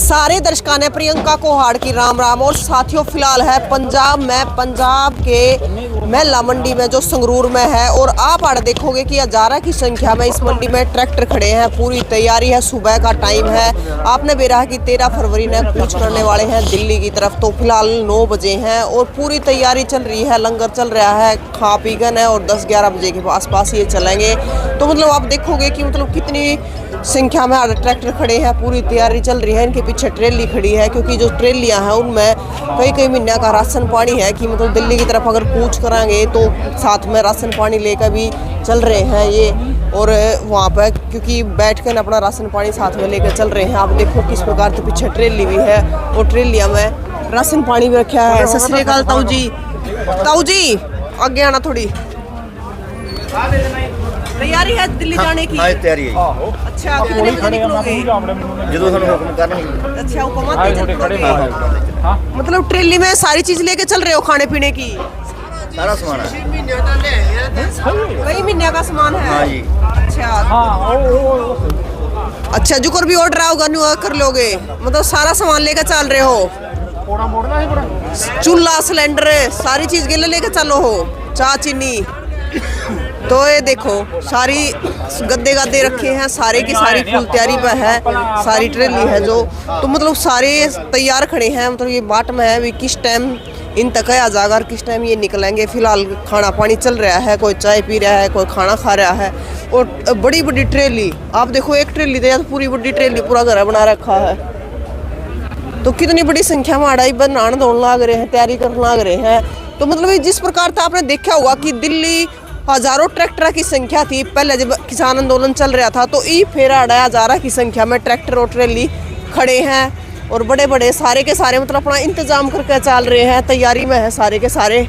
सारे दर्शकों ने प्रियंका कोहाड़ की राम राम। और साथियों फिलहाल है पंजाब के महिला मंडी में जो संगरूर में है। और आप आड़ देखोगे कि हजारों की संख्या में इस मंडी में ट्रैक्टर खड़े हैं। पूरी तैयारी है, सुबह का टाइम है। आपने बेरा कि 13 फरवरी ने कूच करने वाले हैं दिल्ली की तरफ। तो फिलहाल 9 बजे हैं और पूरी तैयारी चल रही है, लंगर चल रहा है, खा पी गन है और 10-11 बजे के आसपास ये चलेंगे। तो मतलब आप देखोगे कि मतलब कितनी संख्या में ट्रैक्टर खड़े हैं, पूरी तैयारी चल रही है। इनके पीछे ट्रेली खड़ी है क्योंकि जो ट्रेलियां हैं उनमें कई महीने का राशन पानी है कि मतलब दिल्ली की तरफ अगर कूच कराएंगे तो साथ में राशन पानी लेकर भी चल रहे हैं ये। और वहाँ पर क्योंकि बैठ कर अपना राशन पानी साथ में लेकर चल रहे हैं। आप देखो किस प्रकार से पीछे ट्रेली भी है और ट्रेलिया में राशन पानी भी रखा है। सत श्री अकाल ताऊ जी आगे आना थोड़ी। तैयारी है दिल्ली जाने की? हाँ तैयारी है। अच्छा कितने बजे निकलोगे? जो हुक्म करना। अच्छा हुक्म मतलब ट्रेली में सारी चीज लेके चल रहे हो, खाने पीने की सारा सामान है। कई महीने का सामान है। हाँ जी। अच्छा जो भी ऑर्डर आओगे न्यू कर लोगे, मतलब सारा सामान लेकर चल रहे हो? चूल्हा सिलेंडर सारी चीज के लिए लेकर चलो हो, चाय चीनी। तो ये देखो सारी गद्दे रखे हैं, सारे की सारी फुल तैयारी पे है। सारी ट्रेली है जो तो मतलब सारे तैयार खड़े हैं। मतलब ये बाट में है भी किस टाइम इन तक आ जाएगा और किस टाइम ये निकलेंगे। फिलहाल खाना पानी चल रहा है, कोई चाय पी रहा है, कोई खाना खा रहा है। और बड़ी बड़ी ट्रेली आप देखो, एक ट्रेली तो पूरी बड़ी ट्रेली पूरा घर बना रखा है। तो कितनी बड़ी संख्या में आड़ाई बनाने दौड़ लाग रहे हैं, तैयारी करने लाग रहे हैं। तो मतलब जिस प्रकार था आपने देखा होगा कि दिल्ली हजारों ट्रैक्टर की संख्या थी पहले जब किसान आंदोलन चल रहा था। तो ई फिर हजारों की संख्या में ट्रैक्टर और ट्रेली खड़े हैं और बड़े बड़े सारे के सारे मतलब अपना इंतजाम करके चल रहे हैं, तैयारी में है सारे के सारे।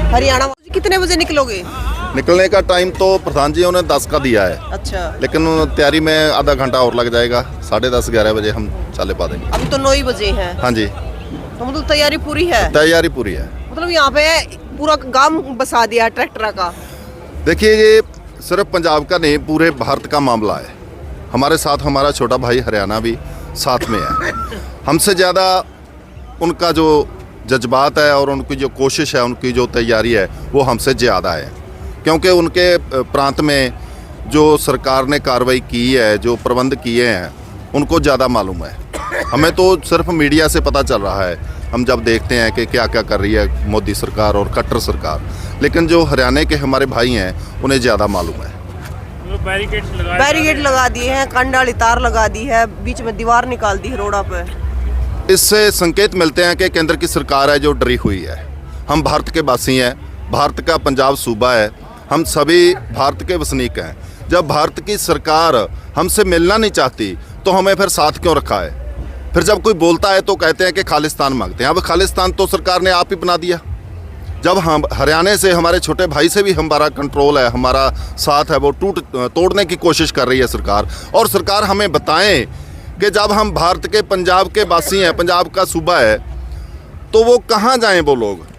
हरियाणा कितने बजे निकलोगे? निकलने का टाइम तो प्रधान जी ने 10 का दिया है। अच्छा लेकिन तैयारी में आधा घंटा और लग जाएगा। 10:30-11 बजे हम चाले पा देंगे। अभी तो 9 ही बजे हैं। हाँ जी। तो मतलब तैयारी पूरी है? तैयारी पूरी है। मतलब यहाँ पे पूरा गांव बसा दिया ट्रैक्टर का। देखिए ये सिर्फ पंजाब का नहीं, पूरे भारत का मामला है। हमारे साथ हमारा छोटा भाई हरियाणा भी साथ में है। हमसे ज़्यादा उनका जो जज्बात है और उनकी जो कोशिश है, उनकी जो तैयारी है वो हमसे ज़्यादा है। क्योंकि उनके प्रांत में जो सरकार ने कार्रवाई की है, जो प्रबंध किए हैं, उनको ज़्यादा मालूम है। हमें तो सिर्फ मीडिया से पता चल रहा है, हम जब देखते हैं कि क्या क्या कर रही है मोदी सरकार और कट्टर सरकार। लेकिन जो हरियाणा के हमारे भाई हैं उन्हें ज़्यादा मालूम है। बैरिकेड लगा दिए हैं, कंडाली तार लगा दी है, बीच में दीवार निकाल दी है रोड़ा पे। इससे संकेत मिलते हैं कि केंद्र की सरकार है जो डरी हुई है। हम भारत के वासी हैं, भारत का पंजाब सूबा है, हम सभी भारत के वसनीक हैं। जब भारत की सरकार हमसे मिलना नहीं चाहती तो हमें फिर साथ क्यों रखा है? फिर जब कोई बोलता है तो कहते हैं कि खालिस्तान मांगते हैं। अब खालिस्तान तो सरकार ने आप ही बना दिया। जब हम हरियाणा से हमारे छोटे भाई से भी हमारा कंट्रोल है, हमारा साथ है, वो तोड़ने की कोशिश कर रही है सरकार। और सरकार हमें बताएं कि जब हम भारत के पंजाब के वासी हैं, पंजाब का सूबा है, तो वो कहाँ जाएं वो लोग?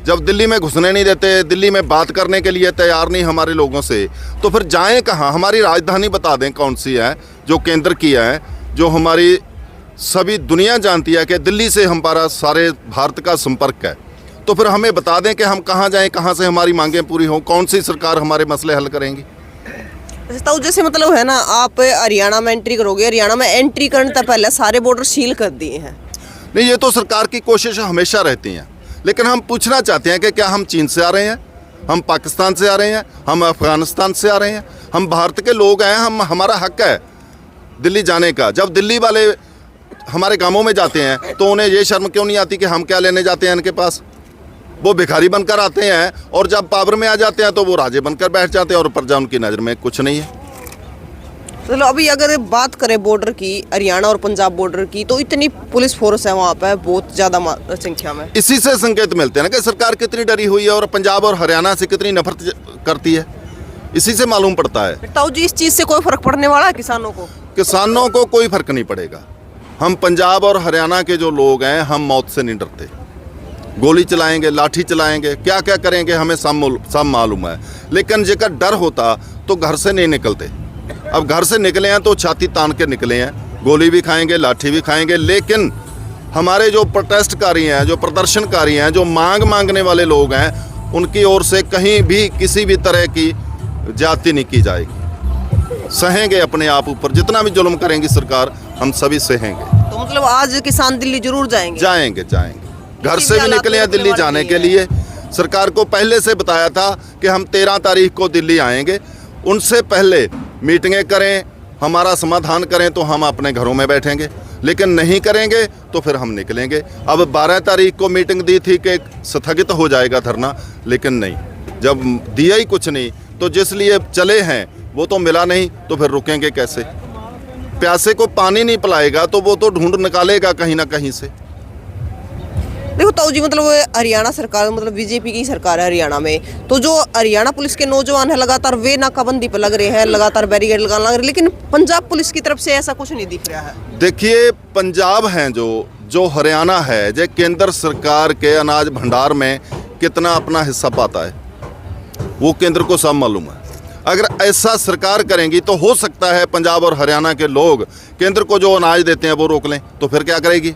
जब दिल्ली में घुसने नहीं देते, दिल्ली में बात करने के लिए तैयार नहीं हमारे लोगों से, तो फिर जाएं कहाँ? हमारी राजधानी बता दें कौन सी है जो केंद्र की है, जो हमारी सभी दुनिया जानती है कि दिल्ली से हमारा सारे भारत का संपर्क है। तो फिर हमें बता दें कि हम कहाँ जाएं, कहाँ से हमारी मांगें पूरी हों, कौन सी सरकार हमारे मसले हल करेंगी। तो जैसे मतलब है ना, आप हरियाणा में एंट्री करोगे, हरियाणा में एंट्री करने से पहले सारे बॉर्डर सील कर दिए हैं। नहीं, ये तो सरकार की कोशिश हमेशा रहती हैं। लेकिन हम पूछना चाहते हैं कि क्या हम चीन से आ रहे हैं, हम पाकिस्तान से आ रहे हैं, हम अफगानिस्तान से आ रहे हैं? हम भारत के लोग हैं, हमारा हक है दिल्ली जाने का। जब दिल्ली वाले हमारे गांवों में जाते हैं तो उन्हें ये शर्म क्यों नहीं आती कि हम क्या लेने जाते हैं इनके पास? वो भिखारी बनकर आते हैं और जब पावर में आ जाते हैं तो वो राजे बनकर बैठ जाते हैं और प्रजा उनकी नज़र में कुछ नहीं है। चलो अभी अगर बात करें बॉर्डर की, हरियाणा और पंजाब बॉर्डर की, तो इतनी पुलिस फोर्स है वहाँ पे बहुत ज़्यादा संख्या में। इसी से संकेत मिलते हैं ना कि सरकार कितनी डरी हुई है और पंजाब और हरियाणा से कितनी नफरत करती है। इसी से मालूम पड़ता है। ताऊ जी इस चीज़ से कोई फर्क पड़ने वाला है किसानों को? किसानों को कोई फर्क नहीं पड़ेगा। हम पंजाब और हरियाणा के जो लोग हैं, हम मौत से नहीं डरते। गोली चलाएंगे, लाठी चलाएंगे, क्या क्या करेंगे हमें सब मालूम है। लेकिन जेकर डर होता तो घर से नहीं निकलते। अब घर से निकले हैं तो छाती तान के निकले हैं, गोली भी खाएंगे, लाठी भी खाएंगे। लेकिन हमारे जो प्रोटेस्टकारी हैं, जो प्रदर्शनकारी हैं, जो मांगने वाले लोग हैं, उनकी ओर से कहीं भी किसी भी तरह की ज्यादती नहीं की जाएगी। सहेंगे अपने आप ऊपर, जितना भी जुल्म करेंगी सरकार हम सभी सहेंगे। तो मतलब आज किसान दिल्ली जरूर जाएंगे? जाएंगे। घर से भी निकले हैं दिल्ली जाने के लिए। सरकार को पहले से बताया था कि हम 13 तारीख को दिल्ली आएंगे। उनसे पहले मीटिंगें करें, हमारा समाधान करें तो हम अपने घरों में बैठेंगे, लेकिन नहीं करेंगे तो फिर हम निकलेंगे। अब 12 तारीख को मीटिंग दी थी कि स्थगित हो जाएगा धरना, लेकिन नहीं, जब दिया ही कुछ नहीं तो जिस लिए चले हैं वो तो मिला नहीं, तो फिर रुकेंगे कैसे? प्यासे को पानी नहीं पिलाएगा तो वो तो ढूंढ निकालेगा कहीं ना कहीं से। देखो ताऊ जी, मतलब हरियाणा सरकार, मतलब बीजेपी की सरकार है हरियाणा में, तो जो हरियाणा पुलिस के नौजवान है लगातार वे नाकाबंदी पर लग रहे हैं, लगातार बैरिकेड लगाने लग रहे हैं, लेकिन पंजाब पुलिस की तरफ से ऐसा कुछ नहीं दिख रहा है। देखिए, पंजाब हैं जो हरियाणा है, जो केंद्र सरकार के अनाज भंडार में कितना अपना हिस्सा पाता है वो केंद्र को सब मालूम है। अगर ऐसा सरकार करेंगी तो हो सकता है पंजाब और हरियाणा के लोग केंद्र को जो अनाज देते हैं वो रोक लें, तो फिर क्या करेगी?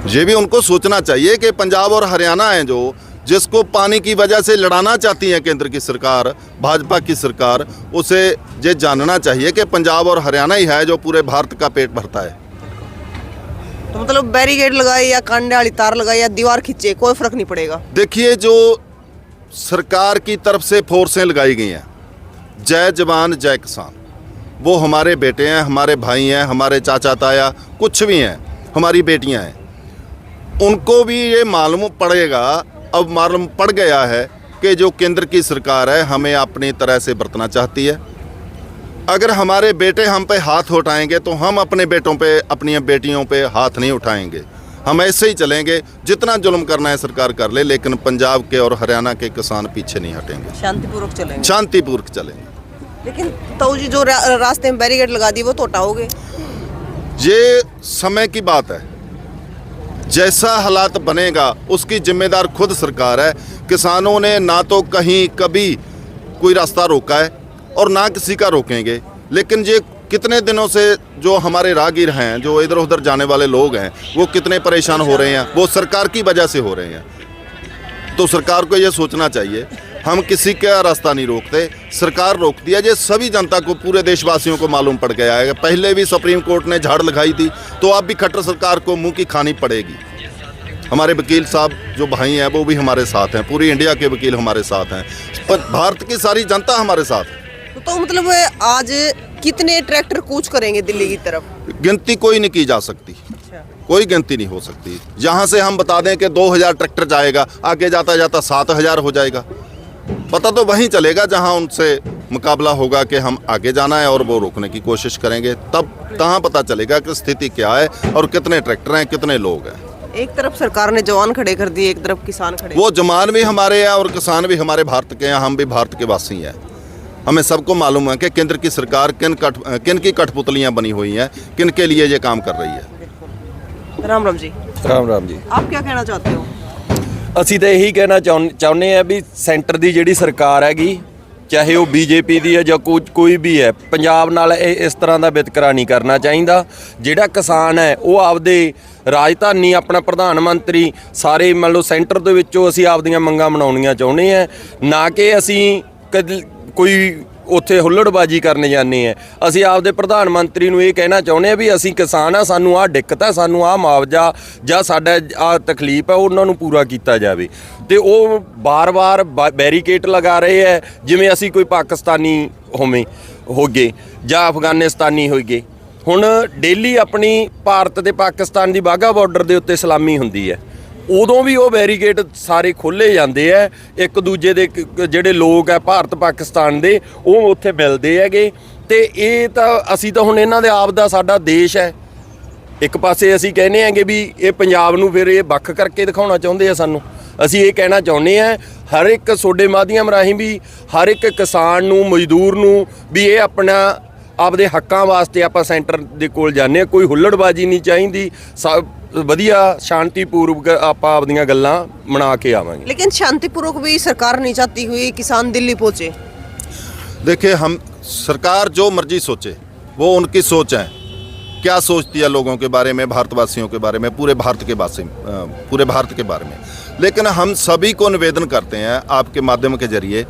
ये भी उनको सोचना चाहिए कि पंजाब और हरियाणा है जो जिसको पानी की वजह से लड़ाना चाहती है केंद्र की सरकार, भाजपा की सरकार, उसे ये जानना चाहिए कि पंजाब और हरियाणा ही है जो पूरे भारत का पेट भरता है। तो मतलब बैरिकेड लगाए या कांडे वाली तार लगाए या दीवार खींचे, कोई फर्क नहीं पड़ेगा? देखिए, जो सरकार की तरफ से फोर्सें लगाई गई हैं, जय जवान जय किसान, वो हमारे बेटे हैं, हमारे भाई हैं, हमारे चाचा ताया कुछ भी हैं, हमारी बेटियां हैं। उनको भी ये मालूम पड़ेगा, अब मालूम पड़ गया है कि जो केंद्र की सरकार है हमें अपनी तरह से बरतना चाहती है। अगर हमारे बेटे हम पे हाथ उठाएंगे तो हम अपने बेटों पे, अपनी बेटियों पे हाथ नहीं उठाएंगे। हम ऐसे ही चलेंगे, जितना जुल्म करना है सरकार कर ले, लेकिन पंजाब के और हरियाणा के किसान पीछे नहीं हटेंगे। शांतिपूर्वक चलेंगे? शांतिपूर्वक चलेंगे। लेकिन ताऊ जी, जो रास्ते में बैरिकेड लगा दी वो तो हटाओगे? ये समय की बात है, जैसा हालात बनेगा उसकी जिम्मेदार खुद सरकार है। किसानों ने ना तो कहीं कभी कोई रास्ता रोका है और ना किसी का रोकेंगे, लेकिन ये कितने दिनों से जो हमारे राहगीर हैं, जो इधर उधर जाने वाले लोग हैं, वो कितने परेशान हो रहे हैं, वो सरकार की वजह से हो रहे हैं। तो सरकार को ये सोचना चाहिए, हम किसी का रास्ता नहीं रोकते, सरकार रोकती है। ये सभी जनता को, पूरे देशवासियों को मालूम पड़ गया है। पहले भी सुप्रीम कोर्ट ने झाड़ लगाई थी, तो अब भी खट्टर सरकार को मुंह की खानी पड़ेगी। हमारे वकील साहब जो भाई हैं वो भी हमारे साथ हैं, पूरी इंडिया के वकील हमारे साथ हैं, पर भारत की सारी जनता हमारे साथ है। तो मतलब आज कितने ट्रैक्टर कूच करेंगे दिल्ली की तरफ? गिनती कोई नहीं की जा सकती, कोई गिनती नहीं हो सकती। यहाँ से हम बता दें कि 2000 ट्रैक्टर जाएगा, आगे जाता जाता 7000 हो जाएगा। पता तो वहीं चलेगा जहाँ उनसे मुकाबला होगा कि हम आगे जाना है और वो रोकने की कोशिश करेंगे, तब तहाँ पता चलेगा कि स्थिति क्या है और कितने ट्रैक्टर हैं, कितने लोग हैं। एक तरफ सरकार ने जवान खड़े कर दिए, एक तरफ किसान खड़े। वो जवान भी हमारे हैं और किसान भी हमारे भारत के हैं, हम भी भारत के वासी हैं। हमें सबको मालूम है कि केंद्र की सरकार किन की कठपुतलियां बनी हुई हैं, किन के लिए ये काम कर रही है। राम राम जी। राम राम जी। आप क्या कहना चाहते हो? ਅਸੀਂ ਤਾਂ ਇਹੀ ਕਹਿਣਾ ਚਾਹੁੰਦੇ ਆ ਵੀ ਸੈਂਟਰ ਦੀ ਜਿਹੜੀ ਸਰਕਾਰ ਹੈਗੀ, ਚਾਹੇ ਉਹ ਬੀਜੇਪੀ ਦੀ ਹੈ ਜਾਂ ਕੋਈ ਵੀ ਹੈ, ਪੰਜਾਬ ਨਾਲ ਇਸ ਤਰ੍ਹਾਂ ਦਾ ਵਿਤਕਰਾ ਨਹੀਂ ਕਰਨਾ ਚਾਹੀਦਾ। ਜਿਹੜਾ ਕਿਸਾਨ ਹੈ ਉਹ ਆਪਦੇ ਰਾਜਧਾਨੀ, ਆਪਣਾ ਪ੍ਰਧਾਨ ਮੰਤਰੀ, ਸਾਰੇ ਮੰਨ ਲਓ ਸੈਂਟਰ ਦੇ ਵਿੱਚੋਂ ਅਸੀਂ ਆਪਦੀਆਂ ਮੰਗਾਂ ਮਨਾਉਣੀਆਂ ਚਾਹੁੰਦੇ ਆ, ਨਾ ਕਿ ਅਸੀਂ ਕੋਈ ਉੱਥੇ ਹੁੱਲੜਬਾਜੀ ਕਰਨ ਜਾਂਦੇ ਆ। ਅਸੀਂ ਆਪਦੇ ਪ੍ਰਧਾਨ ਮੰਤਰੀ ਨੂੰ ਇਹ ਕਹਿਣਾ ਚਾਹੁੰਦੇ ਆ ਵੀ ਅਸੀਂ ਕਿਸਾਨ ਆ, ਸਾਨੂੰ ਆਹ ਦਿੱਕਤ ਹੈ, ਸਾਨੂੰ ਆਹ ਮੁਆਵਜ਼ਾ ਜਾਂ ਸਾਡਾ ਆਹ ਤਕਲੀਫ ਹੈ ਉਹਨਾਂ ਨੂੰ ਪੂਰਾ ਕੀਤਾ ਜਾਵੇ। ਤੇ ਉਹ ਬਾਰ-ਬਾਰ ਬੈਰੀਕੇਡ ਲਗਾ ਰਹੇ ਹੈ ਜਿਵੇਂ ਅਸੀਂ ਕੋਈ ਪਾਕਿਸਤਾਨੀ ਹੋਗੇ ਜਾਂ ਅਫਗਾਨਿਸਤਾਨੀ ਹੋਗੇ। ਹੁਣ ਡੇਲੀ ਆਪਣੀ ਭਾਰਤ ਤੇ ਪਾਕਿਸਤਾਨ ਦੀ ਵਾਹਗਾ ਬਾਰਡਰ ਦੇ ਉੱਤੇ ਸਲਾਮੀ ਹੁੰਦੀ ਹੈ, ਉਦੋਂ ਵੀ ਉਹ ਬੈਰੀਕੇਡ ਸਾਰੇ ਖੋਲ੍ਹੇ ਜਾਂਦੇ ਹੈ। ਇੱਕ ਦੂਜੇ ਦੇ ਜਿਹੜੇ ਲੋਕ ਹੈ ਭਾਰਤ ਪਾਕਿਸਤਾਨ ਦੇ, ਉਹ ਉੱਥੇ ਮਿਲਦੇ ਹੈਗੇ। ਅਤੇ ਇਹ ਤਾਂ ਅਸੀਂ ਤਾਂ ਹੁਣ ਇਹਨਾਂ ਦੇ ਆਪ ਦਾ ਸਾਡਾ ਦੇਸ਼ ਹੈ। ਇੱਕ ਪਾਸੇ ਅਸੀਂ ਕਹਿੰਦੇ ਹੈਗੇ ਵੀ ਇਹ ਪੰਜਾਬ ਨੂੰ ਫਿਰ ਇਹ ਵੱਖ ਕਰਕੇ ਦਿਖਾਉਣਾ ਚਾਹੁੰਦੇ ਆ ਸਾਨੂੰ। ਅਸੀਂ ਇਹ ਕਹਿਣਾ ਚਾਹੁੰਦੇ ਹਾਂ ਹਰ ਇੱਕ ਤੁਹਾਡੇ ਮਾਧਿਅਮ ਰਾਹੀਂ ਵੀ ਹਰ ਇੱਕ ਕਿਸਾਨ ਨੂੰ, ਮਜ਼ਦੂਰ ਨੂੰ ਵੀ ਇਹ ਆਪਣਾ ਆਪਦੇ ਹੱਕਾਂ ਵਾਸਤੇ ਆਪਾਂ ਸੈਂਟਰ ਦੇ ਕੋਲ ਜਾਂਦੇ ਹਾਂ। ਕੋਈ ਹੁੱਲੜਬਾਜੀ ਨਹੀਂ ਚਾਹੀਦੀ, ਵਧੀਆ शांतिपूर्वक ਆਪਾਂ ਆਪਦੀਆਂ ਗੱਲਾਂ ਮਨਾ ਕੇ ਆਵਾਂਗੇ। लेकिन शांतिपूर्वक भी सरकार नहीं चाहती हुई किसान दिल्ली पहुंचे। देखिए, हम सरकार जो मर्जी सोचे, वो उनकी सोच है, क्या सोचती है लोगों के बारे में, भारतवासियों के बारे में, पूरे भारत के बारे में। लेकिन हम सभी को निवेदन करते हैं आपके माध्यम के जरिए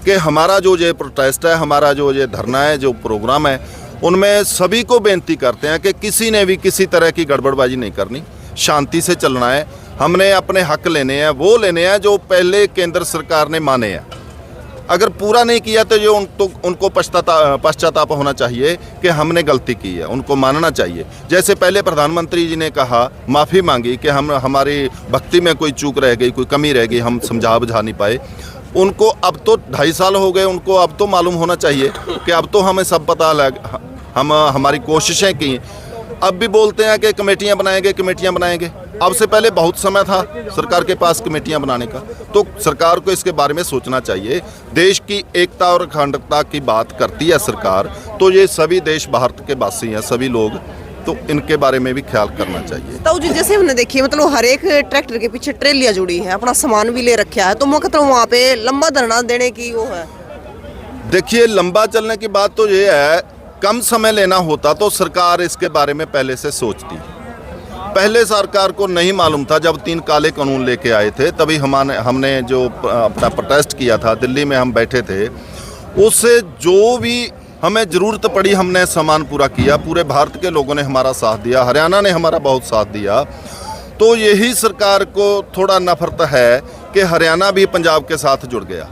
कि हमारा जो ये प्रोटेस्ट है, हमारा जो ये धरना है, जो प्रोग्राम है, उनमें सभी को बेनती करते हैं कि किसी ने भी किसी तरह की गड़बड़बाजी नहीं करनी, शांति से चलना है। हमने अपने हक लेने हैं, वो लेने हैं जो पहले केंद्र सरकार ने माने हैं। अगर पूरा नहीं किया तो उनको पश्चाताप होना चाहिए कि हमने गलती की है, उनको मानना चाहिए। जैसे पहले प्रधानमंत्री जी ने कहा, माफ़ी मांगी कि हमारी भक्ति में कोई चूक रह गई, कोई कमी रह गई, हम समझा बुझा नहीं पाए। उनको अब तो 2.5 साल हो गए, उनको अब तो मालूम होना चाहिए कि अब तो हमें सब पता लग, हम हमारी कोशिशें की। अब भी बोलते हैं कि कमेटियां बनाएंगे। अब से पहले बहुत समय था सरकार के पास कमेटियां बनाने का, तो सरकार को इसके बारे में सोचना चाहिए। देश की एकता और अखंडता की बात करती है सरकार, तो ये सभी देश भारत के वासी हैं, सभी लोग, तो इनके बारे में भी ख्याल करना चाहिए। तो जी जैसे हमने देखी है, मतलब हर एक ट्रैक्टर के पीछे ट्रेलियां जुड़ी है, अपना सामान भी ले रखा है, तो मतलब वहाँ पे लंबा धरना देने की वो है। देखिए, लंबा चलने की बात तो ये है, कम समय लेना होता तो सरकार इसके बारे में पहले से सोचती। पहले सरकार को नहीं मालूम था, जब 3 काले कानून लेके आए थे, तभी हमने जो अपना प्रोटेस्ट किया था, दिल्ली में हम बैठे थे, उससे जो भी हमें ज़रूरत पड़ी हमने सामान पूरा किया। पूरे भारत के लोगों ने हमारा साथ दिया, हरियाणा ने हमारा बहुत साथ दिया। तो यही सरकार को थोड़ा नफरत है कि हरियाणा भी पंजाब के साथ जुड़ गया।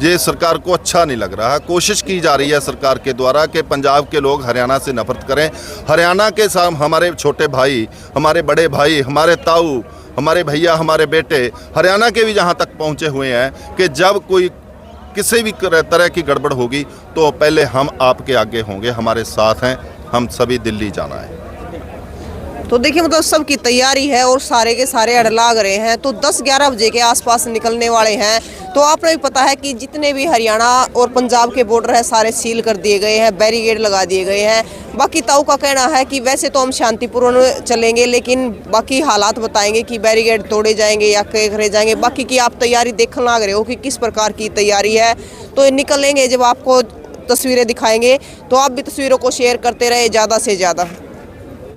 ये सरकार को अच्छा नहीं लग रहा है। कोशिश की जा रही है सरकार के द्वारा कि पंजाब के लोग हरियाणा से नफरत करें। हरियाणा के साथ हमारे छोटे भाई, हमारे बड़े भाई, हमारे ताऊ, हमारे भैया, हमारे बेटे हरियाणा के भी जहाँ तक पहुँचे हुए हैं कि जब कोई किसी भी तरह की गड़बड़ होगी तो पहले हम आपके आगे होंगे, हमारे साथ हैं, हम सभी दिल्ली जाना है। तो देखिए, मतलब सबकी तैयारी है और सारे के सारे अड़ लाग रहे हैं, तो 10-11 बजे के आसपास निकलने वाले हैं। तो आपने भी पता है कि जितने भी हरियाणा और पंजाब के बॉर्डर है सारे सील कर दिए गए हैं, बैरिकेड लगा दिए गए हैं। बाकी ताऊ का कहना है कि वैसे तो हम शांतिपूर्ण चलेंगे, लेकिन बाकी हालात बताएंगे कि बैरिकेड तोड़े जाएंगे या करे जाएंगे। बाकी की आप तैयारी देखने लग रहे हो कि किस प्रकार की तैयारी है, तो निकलेंगे जब आपको तस्वीरें दिखाएंगे। तो आप भी तस्वीरों को शेयर करते रहे ज़्यादा से ज़्यादा।